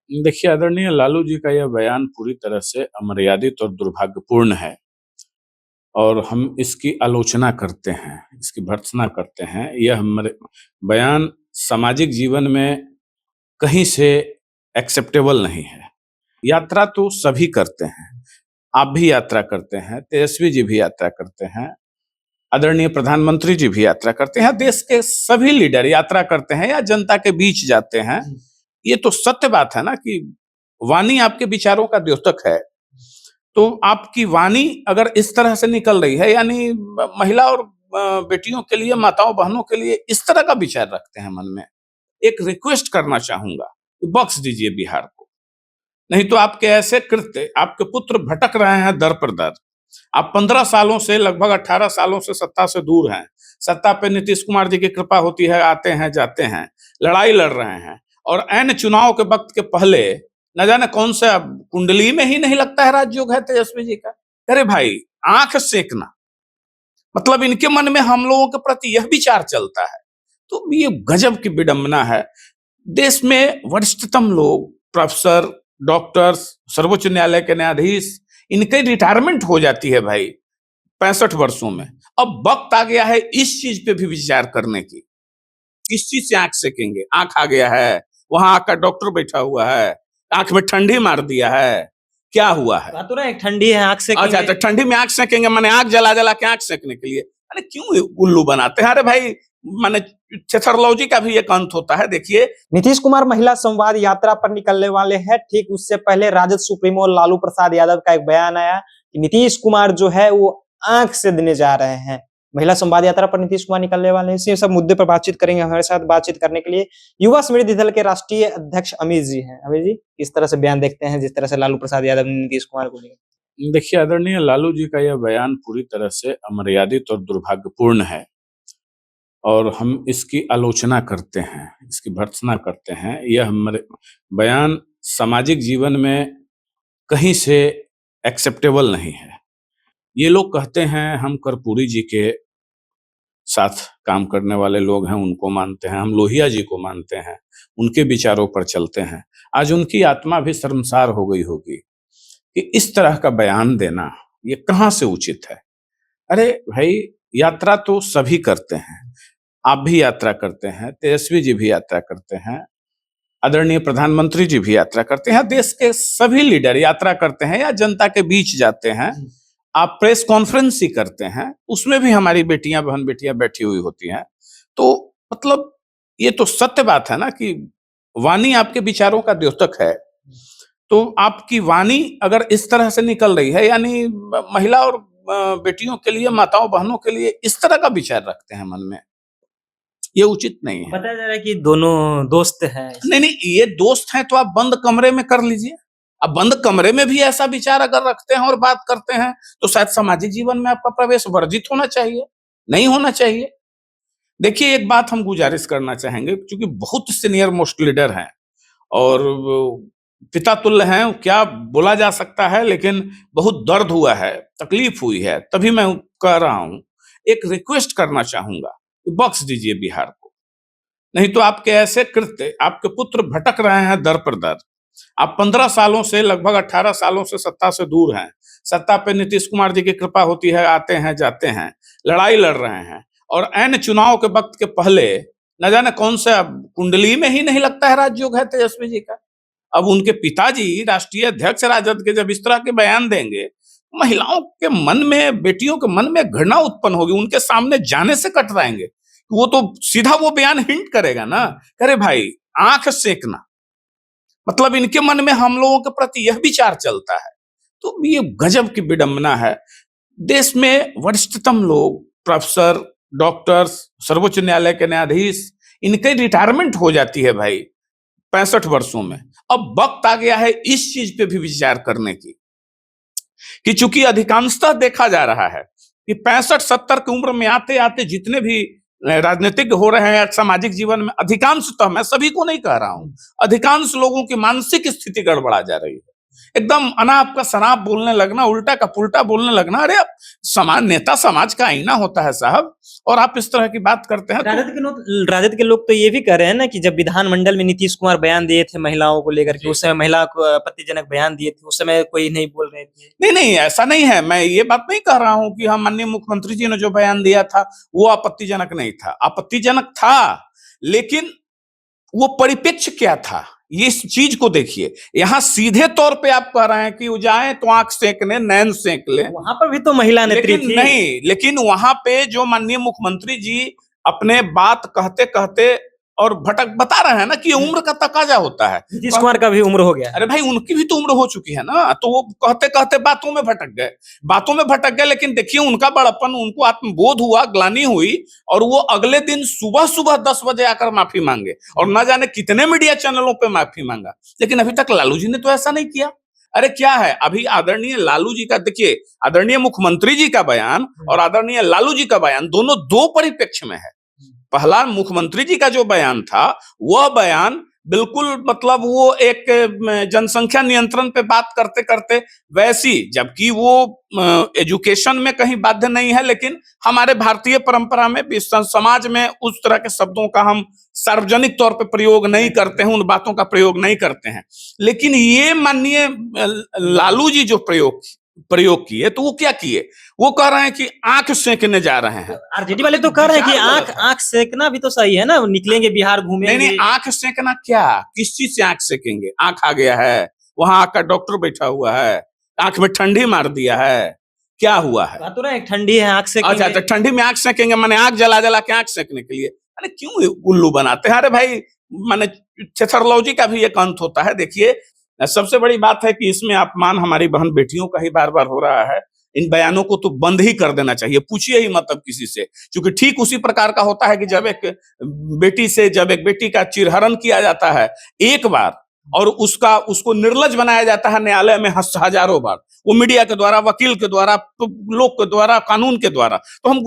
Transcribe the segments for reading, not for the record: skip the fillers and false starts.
देखिए, आदरणीय लालू जी का यह बयान पूरी तरह से अमर्यादित और दुर्भाग्यपूर्ण है और हम इसकी आलोचना करते हैं, इसकी भर्त्सना करते हैं। यह बयान सामाजिक जीवन में कहीं से एक्सेप्टेबल नहीं है। यात्रा तो सभी करते हैं, आप भी यात्रा करते हैं, तेजस्वी जी भी यात्रा करते हैं, आदरणीय प्रधानमंत्री जी भी यात्रा करते हैं, देश के सभी लीडर यात्रा करते हैं या जनता के बीच जाते हैं। ये तो सत्य बात है ना कि वाणी आपके विचारों का द्योतक है। तो आपकी वाणी अगर इस तरह से निकल रही है, यानी महिला और बेटियों के लिए, माताओं बहनों के लिए इस तरह का विचार रखते हैं मन में, एक रिक्वेस्ट करना चाहूंगा कि बख्श दीजिए बिहार को। नहीं तो आपके ऐसे कृत्य, आपके पुत्र भटक रहे हैं दर पर दर। आप 15 सालों से, लगभग 18 सालों से सत्ता से दूर हैं। सत्ता पे नीतीश कुमार जी की कृपा होती है, आते हैं जाते हैं, लड़ाई लड़ रहे हैं, और ऐन चुनाव के वक्त के पहले न जाने कौन सा कुंडली में ही नहीं लगता है राजयोग है तेजस्वी जी का। अरे भाई, आंख सेकना मतलब इनके मन में हम लोगों के प्रति यह विचार चलता है, तो ये गजब की विडंबना है। देश में वरिष्ठतम लोग, प्रोफेसर, डॉक्टर्स, सर्वोच्च न्यायालय के न्यायाधीश, इनकी रिटायरमेंट हो जाती है भाई 65 वर्षों में। अब वक्त आ गया है इस चीज पे भी विचार करने की। किस चीज से आंख सेकेंगे? आंख आ गया है, वहां आकर डॉक्टर बैठा हुआ है, आंख में ठंडी मार दिया है, क्या हुआ है? बात तो ना, एक ठंडी है, आंख अच्छा, तो ठंडी में आंख सेकेंगे, माने आंख जला जला के आंख सेकने के लिए? अरे क्यों उल्लू बनाते हैं? अरे भाई, माने थेथरोलॉजी का भी एक अंत होता है। देखिए, नीतीश कुमार महिला संवाद यात्रा पर निकलने वाले हैं। ठीक उससे पहले राजद सुप्रीमो लालू प्रसाद यादव का एक बयान आया कि नीतीश कुमार जो है वो आंख से देने जा रहे हैं। महिला संवाद यात्रा पर नीतीश कुमार निकलने वाले हैं। इसी सब मुद्दे पर बातचीत करेंगे। हमारे साथ बातचीत करने के लिए युवा समृद्धि दल के राष्ट्रीय अध्यक्ष अमित जी हैं। अमित जी, किस तरह से बयान देखते हैं जिस तरह से लालू प्रसाद यादव ने नीतीश कुमार को लिया? देखिए, आदरणीय लालू जी का यह बयान पूरी तरह से अमर्यादित और दुर्भाग्यपूर्ण है और हम इसकी आलोचना करते हैं, इसकी भर्त्सना करते हैं। यह बयान सामाजिक जीवन में कहीं से एक्सेप्टेबल नहीं है। ये लोग कहते हैं हम कर्पूरी जी के साथ काम करने वाले लोग हैं, उनको मानते हैं, हम लोहिया जी को मानते हैं, उनके विचारों पर चलते हैं। आज उनकी आत्मा भी शर्मसार हो गई होगी कि इस तरह का बयान देना ये कहाँ से उचित है। अरे भाई, यात्रा तो सभी करते हैं, आप भी यात्रा करते हैं, तेजस्वी जी भी यात्रा करते हैं, आदरणीय प्रधानमंत्री जी भी यात्रा करते हैं, देश के सभी लीडर यात्रा करते हैं या जनता के बीच जाते हैं। आप प्रेस कॉन्फ्रेंस ही करते हैं, उसमें भी हमारी बेटियां, बहन बेटियां बैठी हुई होती हैं। तो मतलब ये तो सत्य बात है ना कि वाणी आपके विचारों का द्योतक है। तो आपकी वाणी अगर इस तरह से निकल रही है, यानी महिला और बेटियों के लिए, माताओं बहनों के लिए इस तरह का विचार रखते हैं मन में, ये उचित नहीं है। बताया जा रहा है कि दोनों दोस्त हैं। नहीं नहीं, ये दोस्त हैं तो आप बंद कमरे में कर लीजिए। अब बंद कमरे में भी ऐसा विचार अगर रखते हैं और बात करते हैं, तो शायद सामाजिक जीवन में आपका प्रवेश वर्जित होना चाहिए, नहीं होना चाहिए। देखिए, एक बात हम गुजारिश करना चाहेंगे, क्योंकि बहुत सीनियर मोस्ट लीडर हैं और पिता तुल्य हैं, क्या बोला जा सकता है, लेकिन बहुत दर्द हुआ है, तकलीफ हुई है, तभी मैं कह रहा हूं, एक रिक्वेस्ट करना चाहूंगा कि बख्श दीजिए बिहार को। नहीं तो आपके ऐसे कृत्य, आपके पुत्र भटक रहे हैं दर पर दर। आप 15 सालों से, लगभग 18 सालों से सत्ता से दूर हैं। सत्ता पे नीतीश कुमार जी की कृपा होती है, आते हैं जाते हैं, लड़ाई लड़ रहे हैं, और ऐन चुनाव के वक्त के पहले न जाने कौन सा कुंडली में ही नहीं लगता है राजयोग है तेजस्वी जी का। अब उनके पिताजी राष्ट्रीय अध्यक्ष राजद के जब इस तरह के बयान देंगे, महिलाओं के मन में, बेटियों के मन में घृणा उत्पन्न होगी, उनके सामने जाने से कतराएंगे। वो तो सीधा वो बयान हिंट करेगा ना, अरे भाई, आंख सेकना मतलब इनके मन में हम लोगों के प्रति यह विचार चलता है। तो ये गजब की विडंबना है। देश में वरिष्ठतम लोग, प्रोफेसर, डॉक्टर्स, सर्वोच्च न्यायालय के न्यायाधीश, इनकी रिटायरमेंट हो जाती है भाई 65 वर्षों में। अब वक्त आ गया है इस चीज पे भी विचार करने की कि चूंकि अधिकांशतः देखा जा रहा है कि 65-70 की उम्र में आते आते जितने भी राजनीतिक हो रहे हैं सामाजिक जीवन में, अधिकांशतः, मैं सभी को नहीं कह रहा हूं, अधिकांश लोगों की मानसिक स्थिति गड़बड़ा जा रही है। एकदम अनाप का शनाप बोलने लगना, उल्टा का पुल्टा बोलने लगना। अरे अब समाज नेता समाज का आईना होता है साहब, और आप इस तरह की बात करते हैं। राजद के लोग तो ये भी कह रहे हैं ना कि जब विधानमंडल में नीतीश कुमार बयान दिए थे महिलाओं को लेकर के, उस समय महिला को आपत्तिजनक बयान दिए थे, उस समय कोई नहीं बोल रहे थे। नहीं नहीं, ऐसा नहीं है। मैं ये बात नहीं कह रहा हूं कि हम माननीय मुख्यमंत्री जी ने जो बयान दिया था वो आपत्तिजनक नहीं था, आपत्तिजनक था, लेकिन वो परिप्रेक्ष्य क्या था, ये इस चीज को देखिए। यहाँ सीधे तौर पे आप कह रहे हैं कि वो जाए तो आंख सेंकने, नैन सेंक ले, वहां पर भी तो महिला नेत्री थी। नहीं, लेकिन वहां पे जो माननीय मुख्यमंत्री जी अपने बात कहते कहते और भटक बता रहे हैं ना कि उम्र का तकाजा होता है। नीतीश कुमार का भी उम्र हो गया। अरे भाई उनकी भी तो उम्र हो चुकी है ना, तो वो कहते कहते बातों में भटक गए। लेकिन देखिए उनका बड़प्पन, उनको आत्मबोध हुआ, ग्लानि हुई, और वो अगले दिन सुबह सुबह 10 बजे आकर माफी मांगे, और न जाने कितने मीडिया चैनलों पे माफी मांगा। लेकिन अभी तक लालू जी ने तो ऐसा नहीं किया। अरे क्या है, अभी आदरणीय लालू जी का देखिए, आदरणीय मुख्यमंत्री जी का बयान और आदरणीय लालू जी का बयान दोनों दो परिप्रेक्ष्य में है। पहला मुख्यमंत्री जी का जो बयान था, वह बयान बिल्कुल मतलब वो एक जनसंख्या नियंत्रण पे बात करते करते वैसी, जबकि वो एजुकेशन में कहीं बाध्य नहीं है, लेकिन हमारे भारतीय परंपरा में समाज में उस तरह के शब्दों का हम सार्वजनिक तौर पे प्रयोग नहीं करते हैं, उन बातों का प्रयोग नहीं करते हैं। लेकिन ये माननीय लालू जी जो प्रयोग किए, तो वो क्या किए, वो कह रहे हैं कि आंख सेंकने जा रहे हैं। आरजेडी वाले तो कह रहे हैं कि आंख सेंकना भी तो सही है ना, निकलेंगे बिहार घूमेंगे। नहीं, आंख सेंकना क्या, किस चीज से आंख सेकेंगे? आंख आ गया है, वहां आंख का डॉक्टर बैठा हुआ है, आंख में ठंडी मार दिया है, क्या हुआ है? तो रहे ठंडी है आंख सेकेंगे। अच्छा, ठंडी में आंख सेकेंगे, माने आंख जला जला के आंख सेकने के लिए? अरे क्यों उल्लू बनाते हैं? अरे भाई, माने थेथरोलॉजी का भी एक अंत होता है। देखिए, सबसे बड़ी बात है कि इसमें अपमान हमारी बहन बेटियों का ही बार बार हो रहा है। इन बयानों को तो बंद ही कर देना चाहिए, पूछिए ही मत अब किसी से, क्योंकि ठीक उसी प्रकार का होता है कि जब एक बेटी का चिरहरण किया जाता है एक बार, और उसको निर्लज बनाया जाता है न्यायालय में हजारों बार, वो मीडिया के द्वारा, वकील के द्वारा, लोग के द्वारा, कानून के द्वारा। तो हम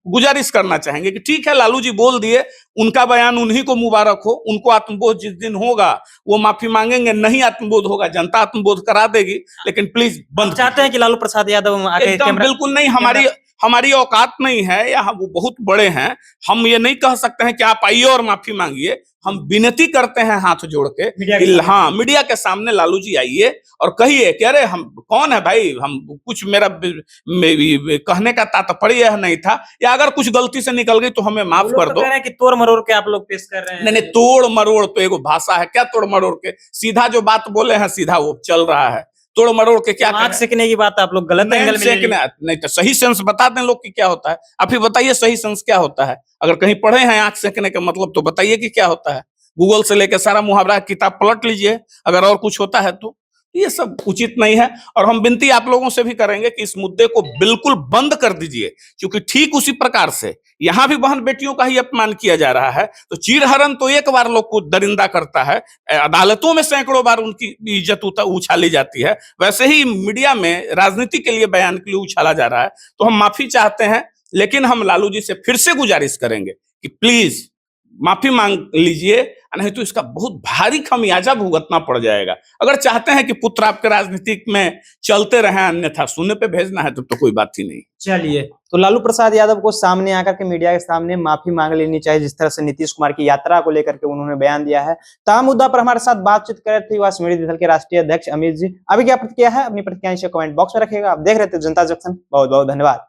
गुजारिश करना चाहेंगे कि ठीक है, लालू जी बोल दिए, उनका बयान उन्हीं को मुबारक हो, उनको आत्मबोध जिस दिन होगा वो माफी मांगेंगे, नहीं आत्मबोध होगा जनता आत्मबोध करा देगी, लेकिन प्लीज बंद। चाहते हैं कि लालू प्रसाद यादव एकदम बिल्कुल नहीं, हमारी औकात नहीं है, या वो बहुत बड़े हैं, हम ये नहीं कह सकते हैं कि आप आइए और माफी मांगिए। हम विनती करते हैं हाथ जोड़ के, हाँ, मीडिया के सामने लालू जी आइए और कहिए कि अरे हम कौन है भाई, हम कुछ मेरा कहने का तात्पर्य नहीं था, या अगर कुछ गलती से निकल गई तो हमें माफ कर दो। कि तोड़ मरोड़ के आप लोग पेश कर रहे हैं। नहीं, तोड़ मरोड़ तो एगो भाषा है, क्या तोड़ मरोड़ के? सीधा जो बात बोले हैं सीधा वो चल रहा है, तोड़ मरोड़ के क्या? आंख सेकने की बात आप लोग गलत एंगल में नहीं, तो सही सेंस बता दें लोग कि क्या होता है। आप ही बताइए सही सेंस क्या होता है, अगर कहीं पढ़े हैं आंख सेकने का मतलब, तो बताइए कि क्या होता है। गूगल से लेकर सारा मुहावरा किताब पलट लीजिए, अगर और कुछ होता है तो। ये सब उचित नहीं है, और हम विनती आप लोगों से भी करेंगे कि इस मुद्दे को बिल्कुल बंद कर दीजिए, क्योंकि ठीक उसी प्रकार से यहां भी बहन बेटियों का ही अपमान किया जा रहा है। तो चीरहरण तो एक बार लोग को दरिंदा करता है, अदालतों में सैकड़ों बार उनकी इज्जत उछाली जाती है, वैसे ही मीडिया में राजनीति के लिए बयान के लिए उछाला जा रहा है। तो हम माफी चाहते हैं, लेकिन हम लालू जी से फिर से गुजारिश करेंगे कि प्लीज माफी मांग लीजिए, नहीं तो इसका बहुत भारी खमियाजा भुगतना पड़ जाएगा। अगर चाहते हैं कि पुत्र आपके राजनीतिक में चलते रहें, अन्यथा शून्य पे भेजना है तो कोई बात ही नहीं। चलिए, तो लालू प्रसाद यादव को सामने आकर के मीडिया के सामने माफी मांग लेनी चाहिए, जिस तरह से नीतीश कुमार की यात्रा को लेकर के उन्होंने बयान दिया है। तमाम मुद्दा पर हमारे साथ बातचीत कर रहे थे युवा समाजवादी दल के राष्ट्रीय अध्यक्ष अमित जी। अभी क्या प्रतिक्रिया है, अपनी प्रतिक्रिया कमेंट बॉक्स में रखिएगा। आप देख रहे थे जनता जंक्शन, बहुत बहुत धन्यवाद।